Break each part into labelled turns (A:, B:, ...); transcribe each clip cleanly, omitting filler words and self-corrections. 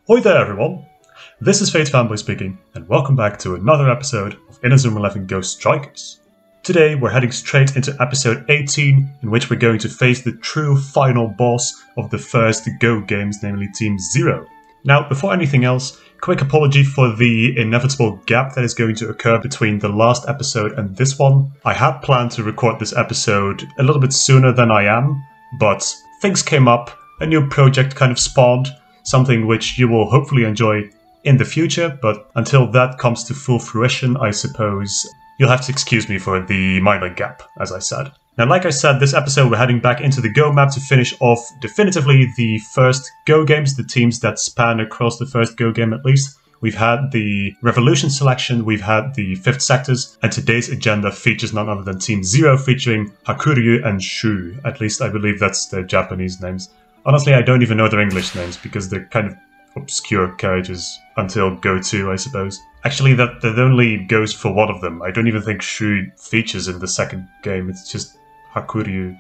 A: Hoi there everyone! This is FatesFanboy speaking, and welcome back to another episode of Inazuma 11 GO Strikers. Today we're heading straight into episode 18, in which we're going to face the true final boss of the first Go games, namely Team Zero. Now, before anything else, quick apology for the inevitable gap that is going to occur between the last episode and this one. I had planned to record this episode a little bit sooner than I am, but things came up, a new project kind of spawned, something which you will hopefully enjoy in the future, but until that comes to full fruition, I suppose you'll have to excuse me for the minor gap, as I said. Now, like I said, this episode we're heading back into the Go map to finish off definitively the first Go games, the teams that span across the first Go game at least. We've had the Revolution selection, we've had the 5th sectors, and today's agenda features none other than Team Zero featuring Hakuryuu and Shuu. At least I believe that's their Japanese names. Honestly, I don't even know their English names because they're kind of obscure characters until Go 2, I suppose. Actually, that only goes for one of them. I don't even think Shuu features in the second game, it's just Hakuryuu.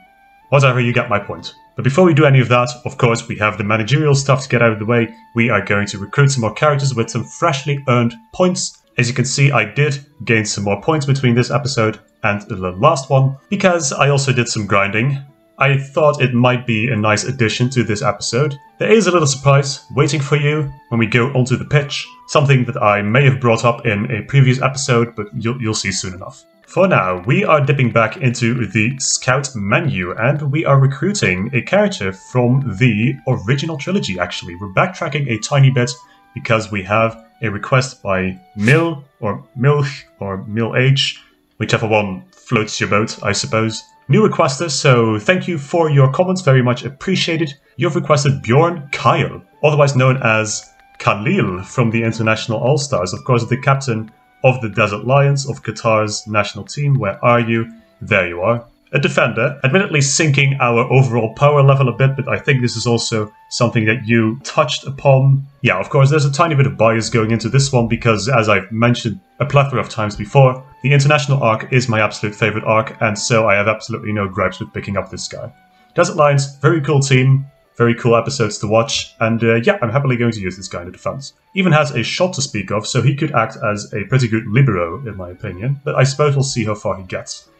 A: Whatever, you get my point. But before we do any of that, of course, we have the managerial stuff to get out of the way. We are going to recruit some more characters with some freshly earned points. As you can see, I did gain some more points between this episode and the last one, because I also did some grinding. I thought it might be a nice addition to this episode. There is a little surprise waiting for you when we go onto the pitch, something that I may have brought up in a previous episode, but you'll see soon enough. For now, we are dipping back into the Scout menu, and we are recruiting a character from the original trilogy, actually. We're backtracking a tiny bit because we have a request by Mil, or Milch, or Mil-H, whichever one floats your boat, I suppose. New requester, so thank you for your comments, very much appreciated. You've requested Bjorn Kyle, otherwise known as Khalil from the International All-Stars, of course the captain of the Desert Lions of Qatar's national team. Where are you? There you are. A defender, admittedly sinking our overall power level a bit, but I think this is also something that you touched upon. Yeah, of course, there's a tiny bit of bias going into this one because, as I've mentioned a plethora of times before, the International arc is my absolute favourite arc, and so I have absolutely no gripes with picking up this guy. Desert Lions, very cool team, very cool episodes to watch, and yeah, I'm happily going to use this guy in the defense. Even has a shot to speak of, so he could act as a pretty good libero, in my opinion, but I suppose we'll see how far he gets.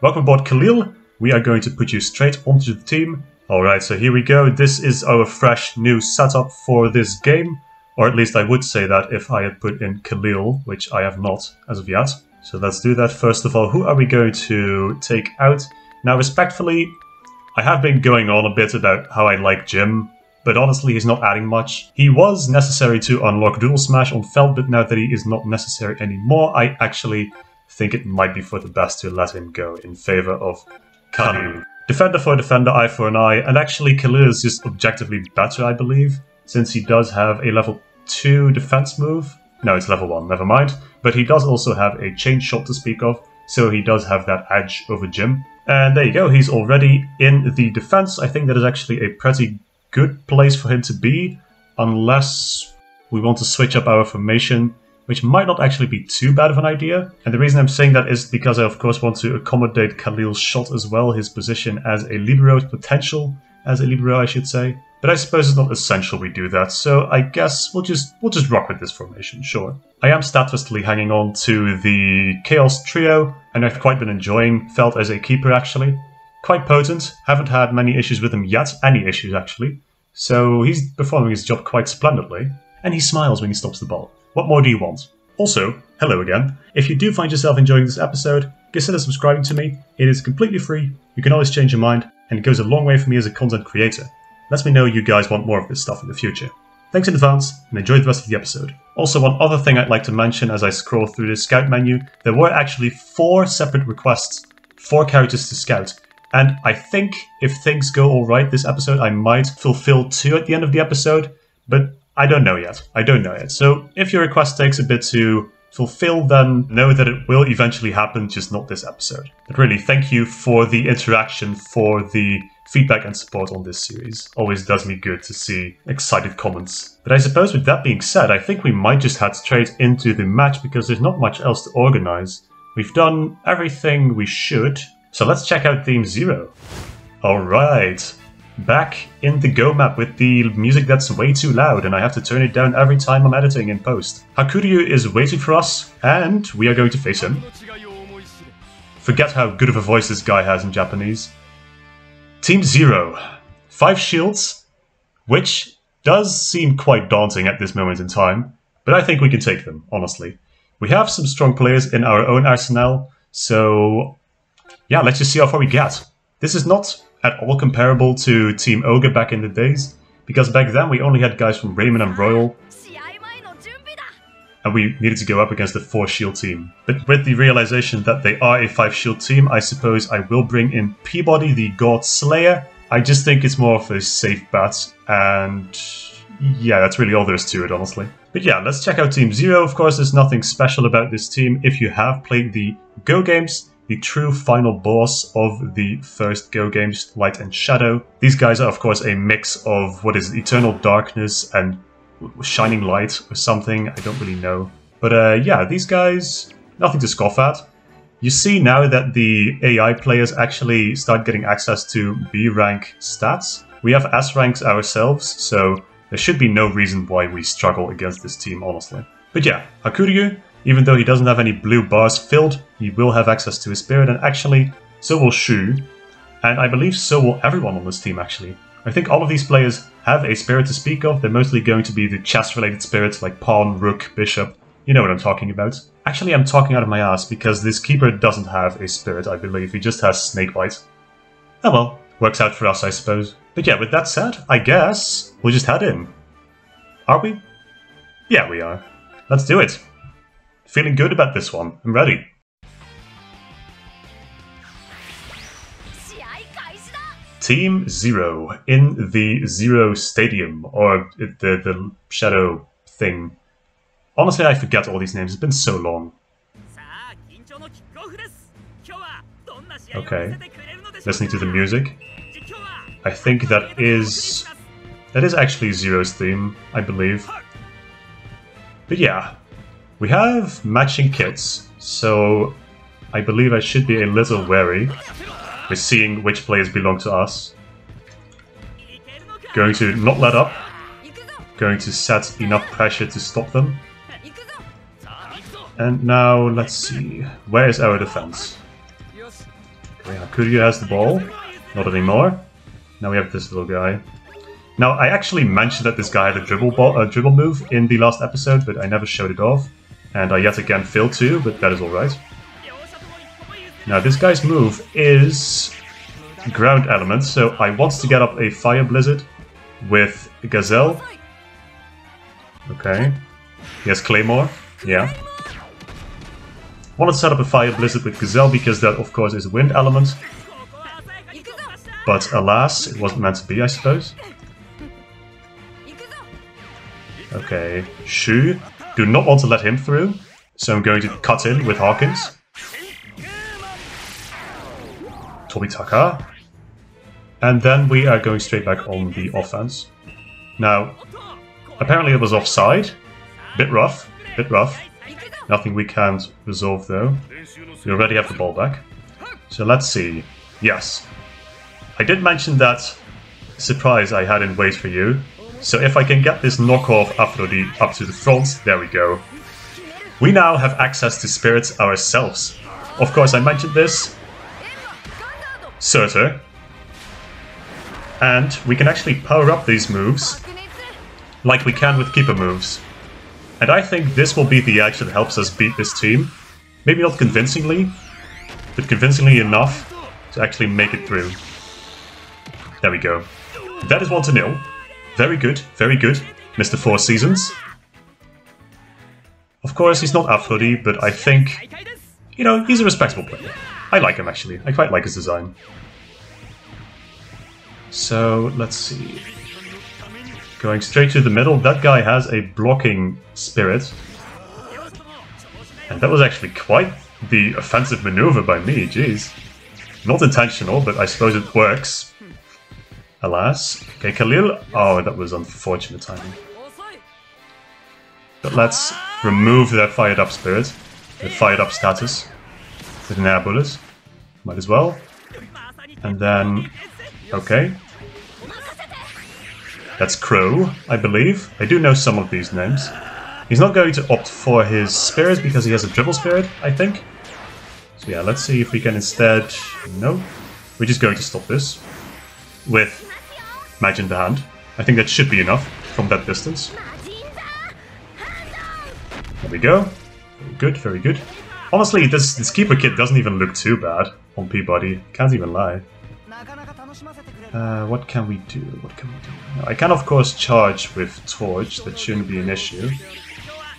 A: Welcome aboard, Khalil. We are going to put you straight onto the team. Alright, so here we go. This is our fresh new setup for this game, or at least I would say that if I had put in Khalil, which I have not as of yet. So let's do that. First of all, who are we going to take out? Now, respectfully, I have been going on a bit about how I like Jim, but honestly he's not adding much. He was necessary to unlock Dual Smash on Feld, but now that he is not necessary anymore, I actually think it might be for the best to let him go in favour of Khalil. Defender for defender, eye for an eye, and actually Khalil is just objectively better, I believe, since he does have a level 2 defense move. No, it's level 1, never mind. But he does also have a chain shot to speak of, so he does have that edge over Jim. And there you go, he's already in the defense. I think that is actually a pretty good place for him to be, unless we want to switch up our formation, which might not actually be too bad of an idea. And the reason I'm saying that is because I of course want to accommodate Khalil's shot as well, his position as a libero, potential as a libero I should say. But I suppose it's not essential we do that, so I guess we'll just rock with this formation, sure. I am steadfastly hanging on to the Chaos Trio, and I've quite been enjoying Feld as a keeper actually. Quite potent, haven't had many issues with him yet, any issues actually. So he's performing his job quite splendidly, and he smiles when he stops the ball. What more do you want? Also, hello again. If you do find yourself enjoying this episode, consider subscribing to me. It is completely free, you can always change your mind, and it goes a long way for me as a content creator. Let me know you guys want more of this stuff in the future. Thanks in advance, and enjoy the rest of the episode. Also, one other thing I'd like to mention as I scroll through the scout menu, there were actually 4 separate requests, 4 characters to scout. And I think if things go alright this episode, I might fulfill 2 at the end of the episode, but I don't know yet. So if your request takes a bit to fulfill, then know that it will eventually happen, just not this episode. But really, thank you for the interaction, for the feedback and support on this series. Always does me good to see excited comments. But I suppose with that being said, I think we might just head straight into the match because there's not much else to organize. We've done everything we should, so let's check out Team Zero. Alright, back in the Go map with the music that's way too loud and I have to turn it down every time I'm editing in post. Hakuryuu is waiting for us and we are going to face him. Forget how good of a voice this guy has in Japanese. Team 0. 5 shields, which does seem quite daunting at this moment in time, but I think we can take them, honestly. We have some strong players in our own arsenal, so yeah, let's just see how far we get. This is not at all comparable to Team Ogre back in the days, because back then we only had guys from Raymond and Royal, and we needed to go up against a 4 shield team. But with the realization that they are a 5 shield team, I suppose I will bring in Peabody, the God Slayer. I just think it's more of a safe bet, and yeah, that's really all there is to it, honestly. But yeah, let's check out Team 0. Of course, there's nothing special about this team. If you have played the Go games, the true final boss of the first Go games, Light and Shadow. These guys are of course a mix of what is Eternal Darkness and Shining Light or something, I don't really know. But yeah, these guys, nothing to scoff at. You see now that the AI players actually start getting access to B rank stats. We have S ranks ourselves, so there should be no reason why we struggle against this team, honestly. But yeah, Hakuryuu, even though he doesn't have any blue bars filled, he will have access to his spirit, and actually, so will Shuu. And I believe so will everyone on this team, actually. I think all of these players have a spirit to speak of. They're mostly going to be the chess-related spirits like Pawn, Rook, Bishop. You know what I'm talking about. Actually, I'm talking out of my ass, because this keeper doesn't have a spirit, I believe. He just has Snakebite. Oh well, works out for us, I suppose. But yeah, with that said, I guess we'll just head in. Are we? Yeah, we are. Let's do it. Feeling good about this one. I'm ready. Team 0 in the Zero Stadium, or the Shadow thing. Honestly, I forget all these names. It's been so long. Okay. Listening to the music. I think that is actually Zero's theme, I believe. But yeah. We have matching kits, so I believe I should be a little wary with seeing which players belong to us. Going to not let up. Going to set enough pressure to stop them. And now, let's see. Where is our defense? Okay, Hakuryuu has the ball. Not anymore. Now we have this little guy. Now, I actually mentioned that this guy had a dribble move in the last episode, but I never showed it off. And I yet again failed to, but that is alright. Now this guy's move is ground element, so I want to get up a Fire Blizzard with Gazelle. Okay. He has Claymore. Yeah. Wanted to set up a Fire Blizzard with Gazelle because that of course is wind element. But alas, it wasn't meant to be, I suppose. Okay. Shuu. Do not want to let him through, so I'm going to cut in with Hawkins. Tobitaka. And then we are going straight back on the offense. Now, apparently it was offside. Bit rough, bit rough. Nothing we can't resolve though. We already have the ball back. So let's see. Yes. I did mention that surprise I had in Wait For You. So if I can get this knockoff Aphrodite up to the front, there we go. We now have access to spirits ourselves. Of course, I mentioned this. Surtur. And we can actually power up these moves like we can with keeper moves. And I think this will be the edge that helps us beat this team. Maybe not convincingly, but convincingly enough to actually make it through. There we go. That is 1-0. Very good, Mr. 4 Seasons. Of course, he's not Aphrodite, but I think, you know, he's a respectable player. I like him, actually. I quite like his design. So, let's see. Going straight to the middle, that guy has a blocking spirit. And that was actually quite the offensive maneuver by me, jeez. Not intentional, but I suppose it works. Alas. Okay, Khalil. Oh, that was unfortunate timing. But let's remove their fired up spirit, their fired up status, with an air bullet. Might as well. And then, okay. That's Crow, I believe. I do know some of these names. He's not going to opt for his spirit because he has a dribble spirit, I think. So yeah, let's see if we can instead... No. We're just going to stop this with Magic in the Hand. I think that should be enough from that distance. There we go. Very good, very good. Honestly, this Keeper kit doesn't even look too bad on Peabody. Can't even lie. What can we do? What can we do? I can of course charge with Torch. That shouldn't be an issue.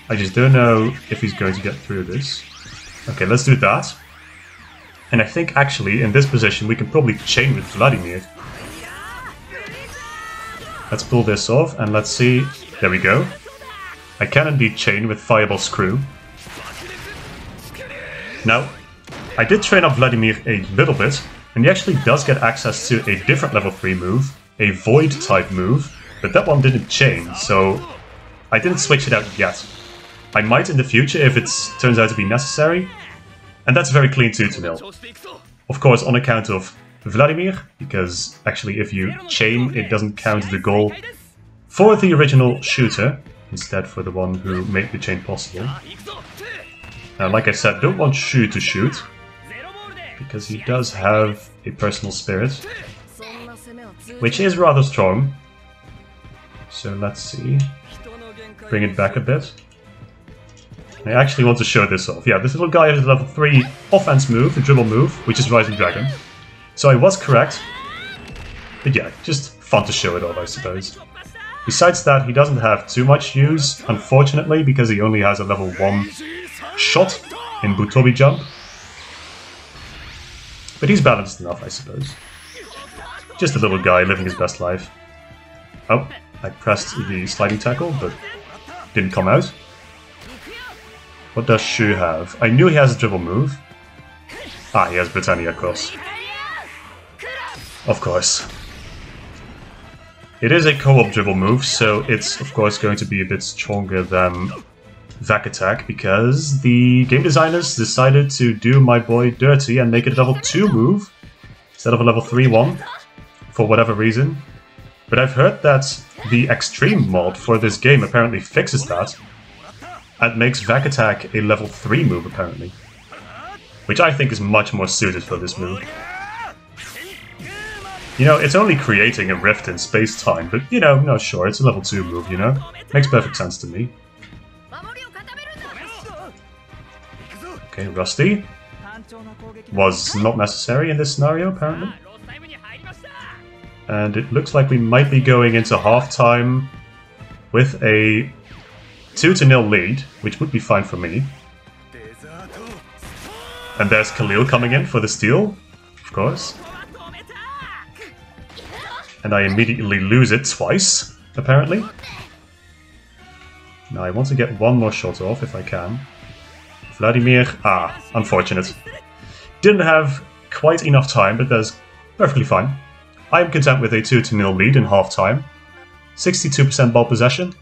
A: I just don't know if he's going to get through this. Okay, let's do that. And I think actually in this position we can probably chain with Vladimir. Let's pull this off and let's see. There we go. I can indeed chain with Fireball Screw. Now, I did train up Vladimir a little bit, and he actually does get access to a different level 3 move, a Void type move, but that one didn't chain, so I didn't switch it out yet. I might in the future if it turns out to be necessary, and that's very clean 2-0. Of course, on account of Vladimir, because actually if you chain, it doesn't count the goal for the original shooter, instead for the one who made the chain possible. Now, like I said, don't want Shuu to shoot, because he does have a personal spirit, which is rather strong. So let's see. Bring it back a bit. I actually want to show this off. Yeah, this little guy has a level 3 offense move, a dribble move, which is Rising Dragon. So I was correct. But yeah, just fun to show it off, I suppose. Besides that, he doesn't have too much use, unfortunately, because he only has a level 1 shot in Butobi Jump. But he's balanced enough, I suppose. Just a little guy living his best life. Oh, I pressed the sliding tackle, but didn't come out. What does Shuu have? I knew he has a dribble move. Ah, he has Britannia Cross. Of course. It is a co-op dribble move, so it's of course going to be a bit stronger than Vac Attack, because the game designers decided to do my boy dirty and make it a level 2 move instead of a level 3 one, for whatever reason. But I've heard that the Extreme mod for this game apparently fixes that and makes Vac Attack a level 3 move apparently, which I think is much more suited for this move. You know, it's only creating a rift in space-time, but you know, no, sure, it's a level 2 move, you know? Makes perfect sense to me. Okay, Rusty was not necessary in this scenario, apparently. And it looks like we might be going into half-time with a 2-0 lead, which would be fine for me. And there's Khalil coming in for the steal, of course. And I immediately lose it twice, apparently. Now I want to get one more shot off if I can. Vladimir, unfortunate. Didn't have quite enough time, but that's perfectly fine. I am content with a 2-0 lead in half-time. 62% ball possession.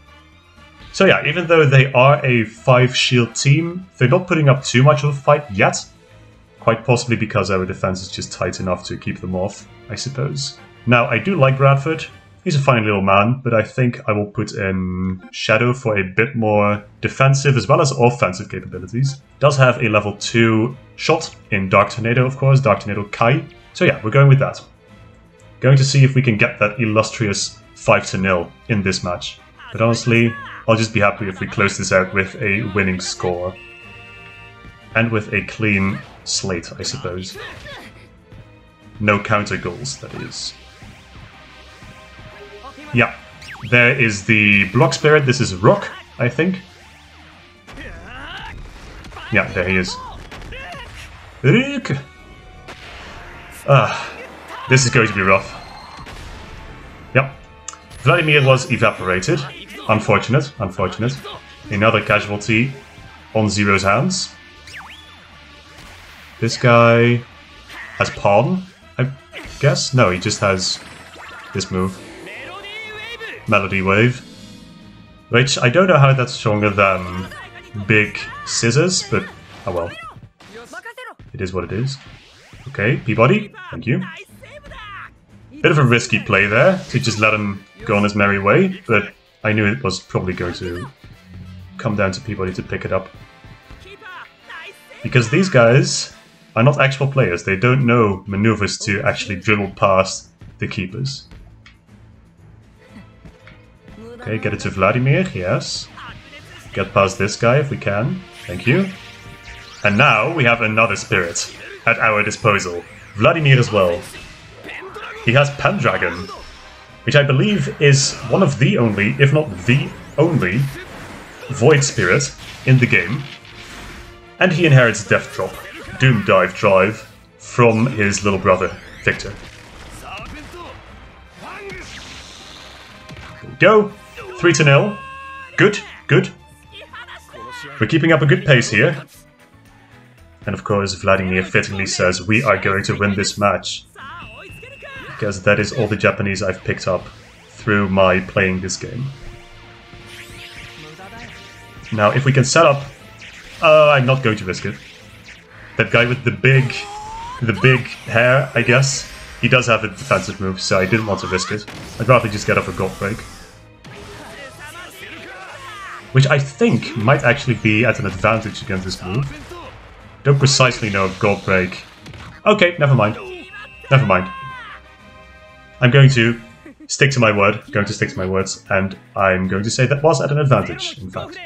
A: So yeah, even though they are a 5-shield team, they're not putting up too much of a fight yet. Quite possibly because our defense is just tight enough to keep them off, I suppose. Now, I do like Bradford. He's a fine little man, but I think I will put in Shadow for a bit more defensive as well as offensive capabilities. Does have a level 2 shot in Dark Tornado, of course, Dark Tornado Kai. So yeah, we're going with that. Going to see if we can get that illustrious 5-0 in this match. But honestly, I'll just be happy if we close this out with a winning score. And with a clean slate, I suppose. No counter goals, that is. Yeah, there is the Block Spirit. This is Rock, I think. Yeah, there he is. Rook! This is going to be rough. Yep. Vladimir was evaporated. Unfortunate, unfortunate. Another casualty on Zero's hands. This guy has Pawn, I guess? No, he just has this move. Melody Wave. Which, I don't know how that's stronger than Big Scissors, but oh well. It is what it is. Okay, Peabody, thank you. Bit of a risky play there, to just let him go on his merry way, but I knew it was probably going to come down to Peabody to pick it up. Because these guys are not actual players, they don't know maneuvers to actually dribble past the keepers. Okay, get it to Vladimir, yes. Get past this guy if we can, thank you. And now we have another spirit at our disposal. Vladimir as well. He has Pendragon, which I believe is one of the only, if not the only, Void Spirit in the game. And he inherits Death Drop, Doom Dive Drive, from his little brother, Victor. There we go. 3-0. Good, good. We're keeping up a good pace here. And of course, Vladimir fittingly says we are going to win this match. Because that is all the Japanese I've picked up through my playing this game. Now, if we can set up... I'm not going to risk it. That guy with the big hair, I guess, he does have a defensive move, so I didn't want to risk it. I'd rather just get off a gold break. Which I think might actually be at an advantage against this move. Don't precisely know if gold break... Okay, never mind. Never mind. I'm going to stick to my word, and I'm going to say that was at an advantage, in fact.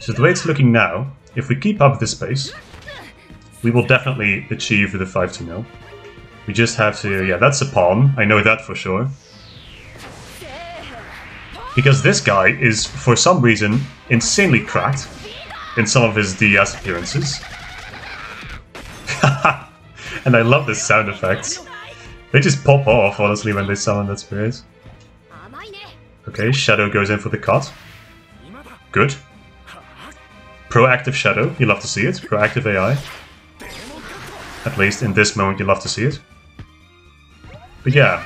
A: So the way it's looking now, if we keep up this pace, we will definitely achieve the 5-0. We just have to... yeah, that's a pawn, I know that for sure. Because this guy is, for some reason, insanely cracked in some of his DS appearances. And I love the sound effects. They just pop off, honestly, when they summon that spirit. Okay, Shadow goes in for the cut. Good. Proactive Shadow, you love to see it. Proactive AI. At least in this moment you love to see it. But yeah,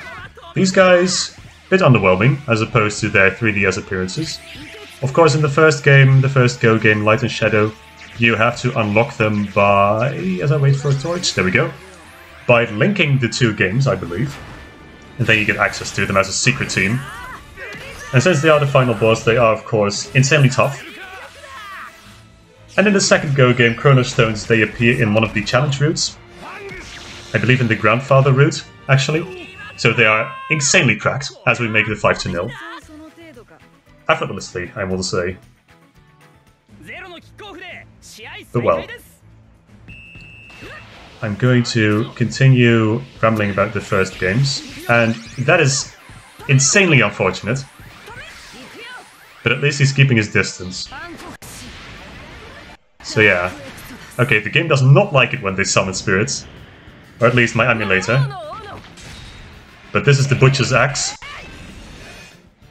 A: these guys, a bit underwhelming as opposed to their 3DS appearances. Of course, in the first game, the first Go game, Light and Shadow, you have to unlock them by... as I wait for a torch, there we go. By linking the two games, I believe. And then you get access to them as a secret team. And since they are the final boss, they are, of course, insanely tough. And in the second Go game, Chrono Stones, they appear in one of the challenge routes. I believe in the Grandfather route, actually. So they are insanely cracked as we make the 5-0. Effortlessly, I will say. But well, I'm going to continue rambling about the first games, and that is insanely unfortunate. But at least he's keeping his distance. So yeah. Okay, the game does not like it when they summon spirits. Or at least my emulator. But this is the Butcher's Axe.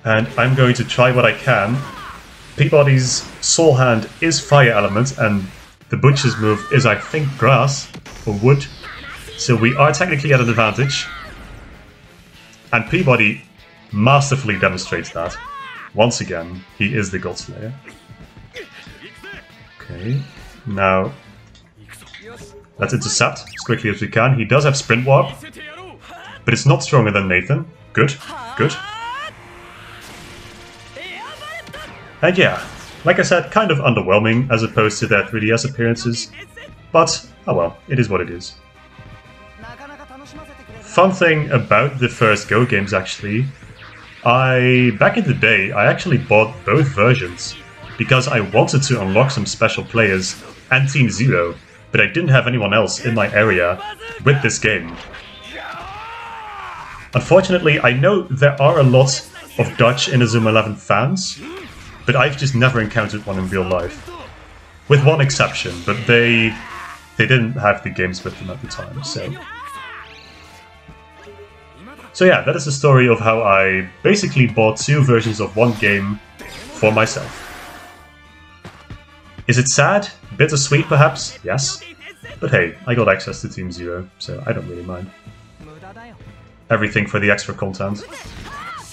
A: And I'm going to try what I can. Peabody's Soul Hand is Fire Element, and the Butcher's move is, I think, Grass or Wood. So we are technically at an advantage. And Peabody masterfully demonstrates that. Once again, he is the God Slayer. Okay, now let's intercept as quickly as we can. He does have Sprint Warp, but it's not stronger than Nathan. Good, good. And yeah, like I said, kind of underwhelming as opposed to their 3DS appearances, but oh well, it is what it is. Fun thing about the first Go games, actually, back in the day, I actually bought both versions because I wanted to unlock some special players and Team Zero, but I didn't have anyone else in my area with this game. Unfortunately, I know there are a lot of Dutch Inazuma 11 fans, but I've just never encountered one in real life. With one exception, but they didn't have the games with them at the time, so... So yeah, that is the story of how I basically bought two versions of one game for myself. Is it sad? Bittersweet perhaps? Yes. But hey, I got access to Team Zero, so I don't really mind. Everything for the extra content,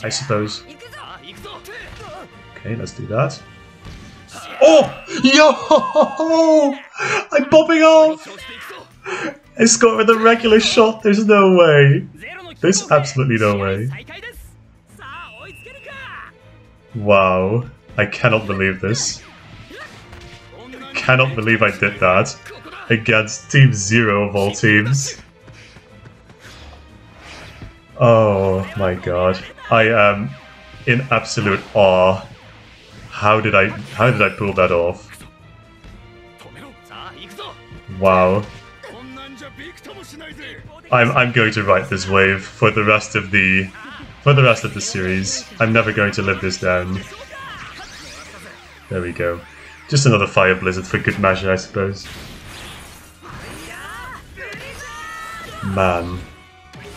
A: I suppose. Okay, let's do that. Oh! Yo! I'm popping off! I scored with a regular shot, there's no way. There's absolutely no way. Wow, I cannot believe this. Cannot believe I did that against Team Zero of all teams. Oh my god, I am in absolute awe. How did I pull that off? Wow. I'm going to ride this wave for the rest of the series. I'm never going to live this down. There we go. Just another fire blizzard for good measure, I suppose. Man,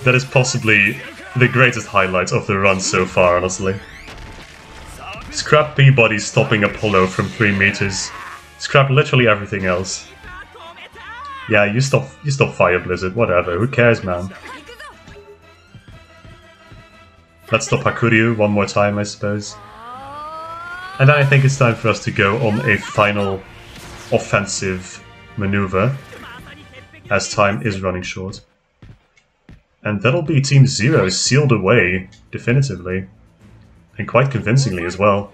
A: that is possibly the greatest highlight of the run so far, honestly. Scrap Peabody stopping Apollo from 3 meters. Scrap literally everything else. Yeah, you stop Fire Blizzard, whatever, who cares, man? Let's stop Hakuryuu one more time, I suppose. And then I think it's time for us to go on a final offensive maneuver, as time is running short. And that'll be Team Zero sealed away, definitively. And quite convincingly as well.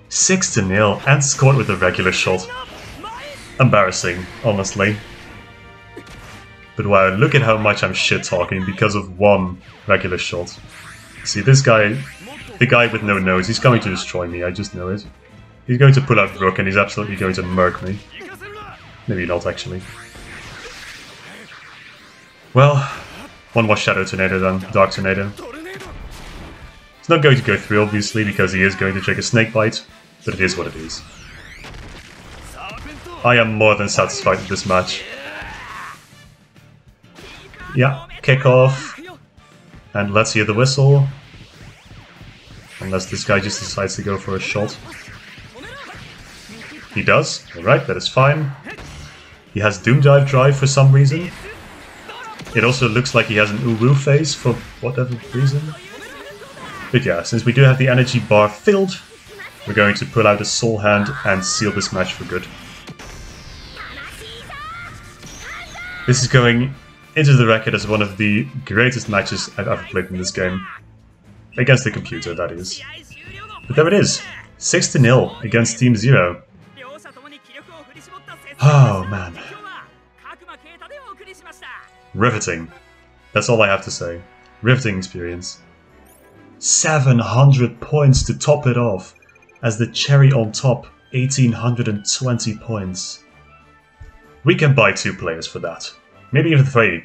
A: 6-0 and scored with a regular shot. Embarrassing, honestly. But wow, look at how much I'm shit-talking because of one regular shot. See, this guy, the guy with no nose, he's going to destroy me, I just know it. He's going to pull out Rook and he's absolutely going to murk me. Maybe not, actually. Well, one more Shadow Tornado then, Dark Tornado. It's not going to go through, obviously, because he is going to take a Snake Bite, but it is what it is. I am more than satisfied with this match. Yeah, kick off. And let's hear the whistle. Unless this guy just decides to go for a shot. He does. Alright, that is fine. He has Doom Dive Drive for some reason. It also looks like he has an Uwu phase for whatever reason. But yeah, since we do have the energy bar filled, we're going to pull out a Soul Hand and seal this match for good. This is going into the record as one of the greatest matches I've ever played in this game. Against the computer, that is. But there it is. 6-0 against Team Zero. Oh man. Riveting. That's all I have to say. Riveting experience. 700 points to top it off. As the cherry on top, 1820 points. We can buy 2 players for that. Maybe even 3.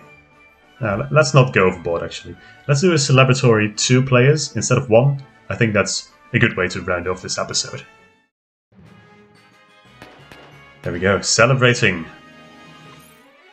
A: Let's not go overboard, actually. Let's do a celebratory 2 players instead of 1. I think that's a good way to round off this episode. There we go, celebrating.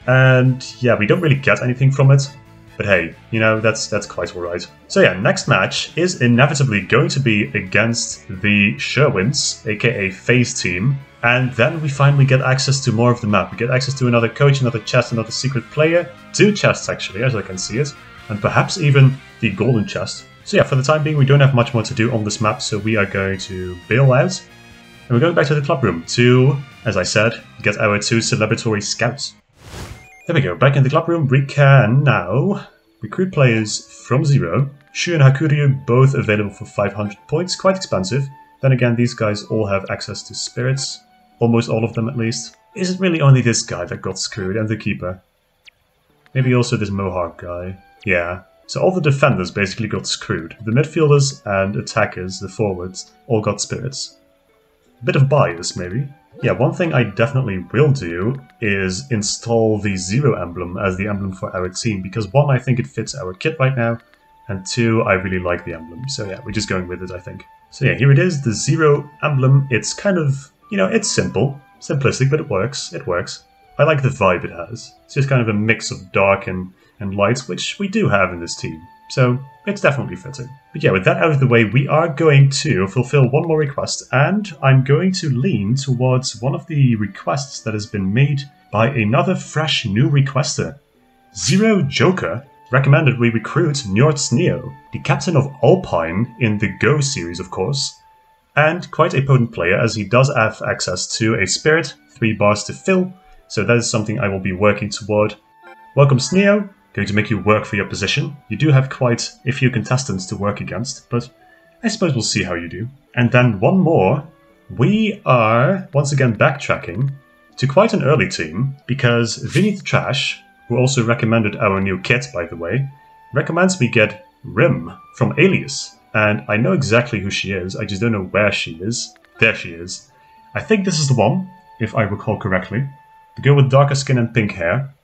A: And yeah, we don't really get anything from it. But hey, you know, that's quite alright. So yeah, next match is inevitably going to be against the Sherwins, aka FaZe team. And then we finally get access to more of the map. We get access to another coach, another chest, another secret player. 2 chests actually, as I can see it. And perhaps even the golden chest. So yeah, for the time being we don't have much more to do on this map, so we are going to bail out. And we're going back to the club room to, as I said, get our 2 celebratory scouts. There we go, back in the club room. We can now recruit players from Zero. Shuu and Hakuryuu both available for 500 points, quite expensive. Then again, these guys all have access to spirits. Almost all of them, at least. Is it really only this guy that got screwed, and the keeper? Maybe also this Mohawk guy. Yeah. So all the defenders basically got screwed. The midfielders and attackers, the forwards, all got spirits. A bit of bias, maybe. Yeah, one thing I definitely will do is install the Zero emblem as the emblem for our team, because 1, I think it fits our kit right now, and 2, I really like the emblem. So yeah, we're just going with it, I think. So yeah, here it is, the Zero emblem. It's kind of, you know, it's simple. Simplistic, but it works. It works. I like the vibe it has. It's just kind of a mix of dark and light, which we do have in this team. So it's definitely fitting. But yeah, with that out of the way, we are going to fulfill one more request, and I'm going to lean towards one of the requests that has been made by another fresh new requester. Zero Joker recommended we recruit Njord Neo, the captain of Alpine in the Go series, of course, and quite a potent player as he does have access to a spirit, 3 bars to fill, so that is something I will be working toward. Welcome Sneo, going to make you work for your position. You do have quite a few contestants to work against, but I suppose we'll see how you do. And then one more. We are once again backtracking to quite an early team, because Vinny the Trash, who also recommended our new kit by the way, recommends we get Rim from Alias. And I know exactly who she is, I just don't know where she is. There she is. I think this is the one, if I recall correctly. The girl with darker skin and pink hair.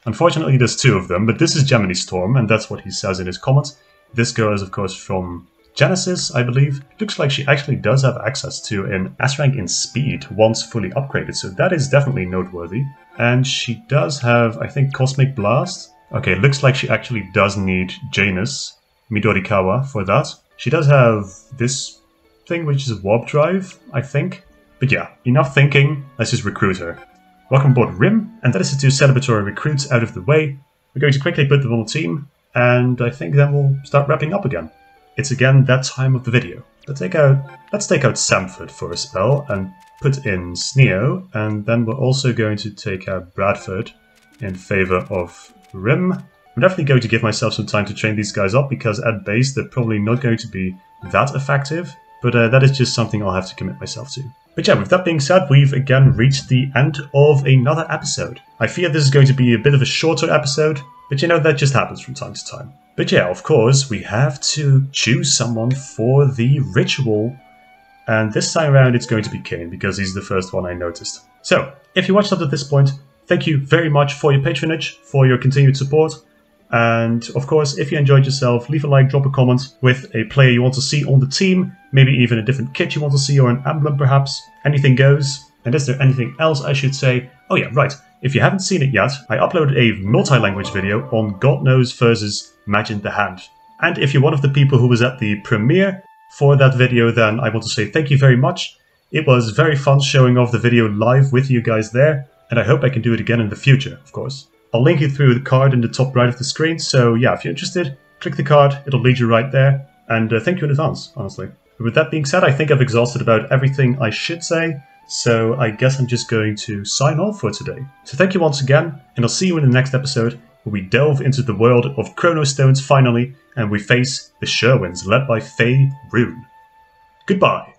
A: Unfortunately there's two of them, but this is Gemini Storm, and that's what he says in his comments. This girl is of course from Genesis, I believe. Looks like she actually does have access to an S rank in speed once fully upgraded, so that is definitely noteworthy. And she does have, I think, Cosmic Blast. Okay, looks like she actually does need Janus Midorikawa for that. She does have this thing, which is Warp Drive, I think. But yeah, enough thinking, let's just recruit her. Welcome aboard Rim, and that is the two celebratory recruits out of the way. We're going to quickly put them on the team, and I think then we'll start wrapping up again. It's again that time of the video. Let's take out Samford for a spell and put in Sneo, and then we're also going to take out Bradford in favour of Rim. I'm definitely going to give myself some time to train these guys up, because at base they're probably not going to be that effective, but that is just something I'll have to commit myself to. But yeah, with that being said, we've again reached the end of another episode. I fear this is going to be a bit of a shorter episode, but you know, that just happens from time to time. But yeah, of course, we have to choose someone for the ritual, and this time around it's going to be Kane, because he's the first one I noticed. So, if you watched up to this point, thank you very much for your patronage, for your continued support, and of course, if you enjoyed yourself, leave a like, drop a comment with a player you want to see on the team, maybe even a different kit you want to see, or an emblem perhaps. Anything goes. And is there anything else I should say? Oh yeah, right. If you haven't seen it yet, I uploaded a multi-language video on God Knows versus Magic the Hand. And if you're one of the people who was at the premiere for that video, then I want to say thank you very much. It was very fun showing off the video live with you guys there, and I hope I can do it again in the future, of course. I'll link you through the card in the top right of the screen, so yeah, if you're interested, click the card, it'll lead you right there, and thank you in advance, honestly. But with that being said, I think I've exhausted about everything I should say, so I guess I'm just going to sign off for today. So thank you once again, and I'll see you in the next episode, where we delve into the world of Chronostones finally, and we face the Sherwins, led by Favour. Goodbye!